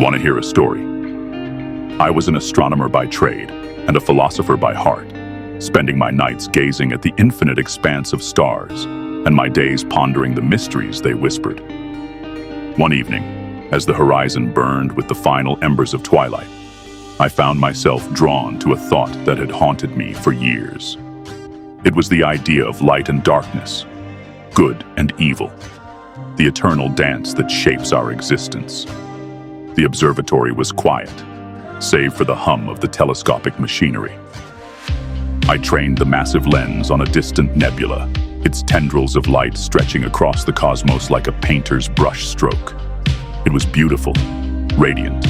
Want to hear a story? I was an astronomer by trade and a philosopher by heart, spending my nights gazing at the infinite expanse of stars and my days pondering the mysteries they whispered. One evening, as the horizon burned with the final embers of twilight, I found myself drawn to a thought that had haunted me for years. It was the idea of light and darkness, good and evil, the eternal dance that shapes our existence. The observatory was quiet, save for the hum of the telescopic machinery. I trained the massive lens on a distant nebula, its tendrils of light stretching across the cosmos like a painter's brush stroke. It was beautiful, radiant,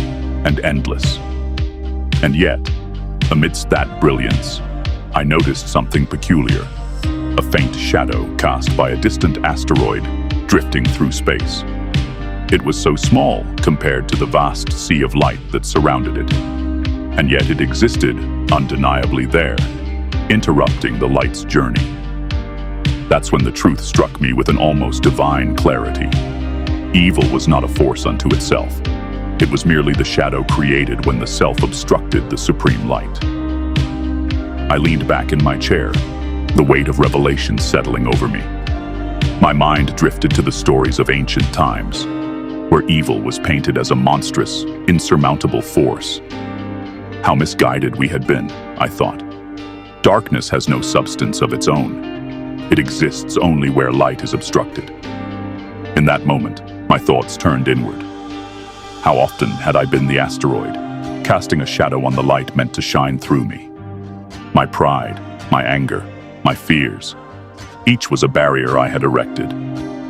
and endless. And yet, amidst that brilliance, I noticed something peculiar, a faint shadow cast by a distant asteroid drifting through space. It was so small compared to the vast sea of light that surrounded it, and yet it existed undeniably there, interrupting the light's journey. That's when the truth struck me with an almost divine clarity. Evil was not a force unto itself. It was merely the shadow created when the self obstructed the supreme light. I leaned back in my chair, the weight of revelation settling over me. My mind drifted to the stories of ancient times, where evil was painted as a monstrous, insurmountable force. How misguided we had been, I thought. Darkness has no substance of its own. It exists only where light is obstructed. In that moment, my thoughts turned inward. How often had I been the asteroid, casting a shadow on the light meant to shine through me? My pride, my anger, my fears, each was a barrier I had erected,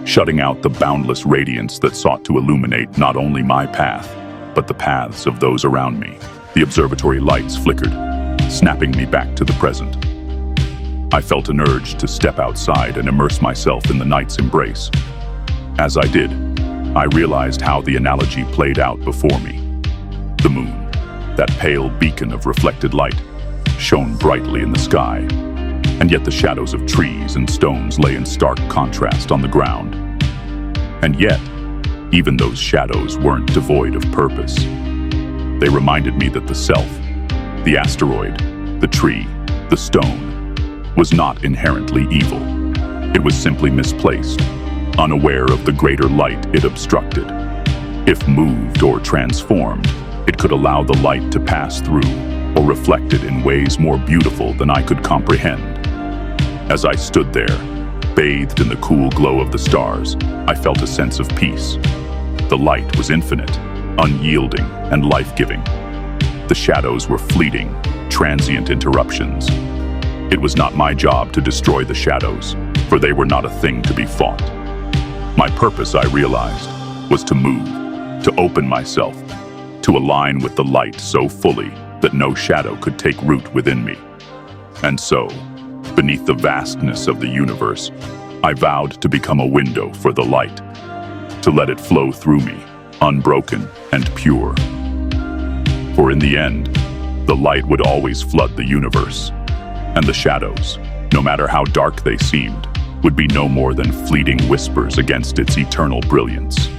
shutting out the boundless radiance that sought to illuminate not only my path, but the paths of those around me. The observatory lights flickered, snapping me back to the present. I felt an urge to step outside and immerse myself in the night's embrace. As I did, I realized how the analogy played out before me. The moon, that pale beacon of reflected light, shone brightly in the sky, and yet the shadows of trees and stones lay in stark contrast on the ground. And yet, even those shadows weren't devoid of purpose. They reminded me that the self, the asteroid, the tree, the stone, was not inherently evil. It was simply misplaced, unaware of the greater light it obstructed. If moved or transformed, it could allow the light to pass through or reflect it in ways more beautiful than I could comprehend. As I stood there, bathed in the cool glow of the stars, I felt a sense of peace. The light was infinite, unyielding, and life-giving. The shadows were fleeting, transient interruptions. It was not my job to destroy the shadows, for they were not a thing to be fought. My purpose, I realized, was to move, to open myself, to align with the light so fully that no shadow could take root within me. And so, beneath the vastness of the universe, I vowed to become a window for the light, to let it flow through me, unbroken and pure. For in the end, the light would always flood the universe, and the shadows, no matter how dark they seemed, would be no more than fleeting whispers against its eternal brilliance.